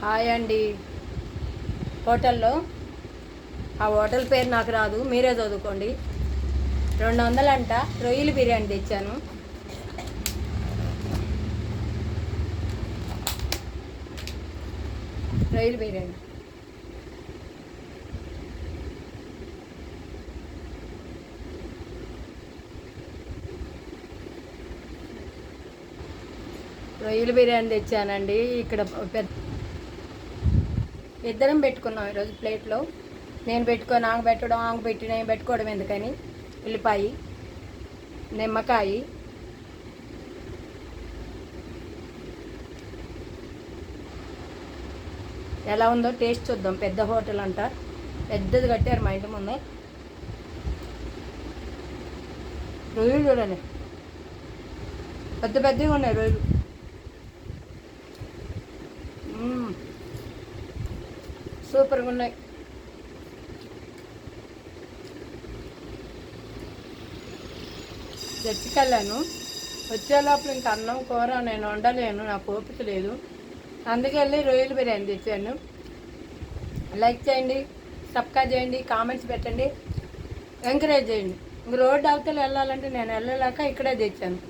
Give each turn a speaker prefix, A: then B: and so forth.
A: Hi అండి. హోటల్లో ఆ హోటల్ పేరు నాకు రాదు, మీరే చదువుకోండి. 200 అంట రొయ్యలు బిర్యానీ తెచ్చాను. రొయ్యలు బిర్యానీ రొయ్యలు బిర్యానీ తెచ్చానండి. ఇక్కడ ఇద్దరం పెట్టుకున్నాం ఈరోజు ప్లేట్లో. నేను పెట్టుకొని ఆమె పెట్టడం, ఆమె పెట్టి నేను పెట్టుకోవడం ఎందుకని ఉల్లిపాయ, నిమ్మకాయ, ఎలా ఉందో టేస్ట్ చూద్దాం. పెద్ద హోటల్ అంట, పెద్దది కట్టారు మా ఇంటి ముందే. రొయ్యలు చూడండి, పెద్ద పెద్దగా ఉన్నాయి రొయ్యలు. సూపర్గా ఉన్నాయి. చర్చికెళ్ళాను, వచ్చే లోపల ఇంకా అన్నం కూర నేను వండలేను, నాకు ఓపిక లేదు. అందుకే వెళ్ళి రొయ్యలు బిర్యానీ తెచ్చాను. లైక్ చేయండి, సబ్స్క్రైబ్ చేయండి, కామెంట్స్ పెట్టండి, ఎంకరేజ్ చేయండి. ఇంక రోడ్డు అవతల వెళ్ళాలంటే నేను వెళ్ళలేక ఇక్కడే తెచ్చాను.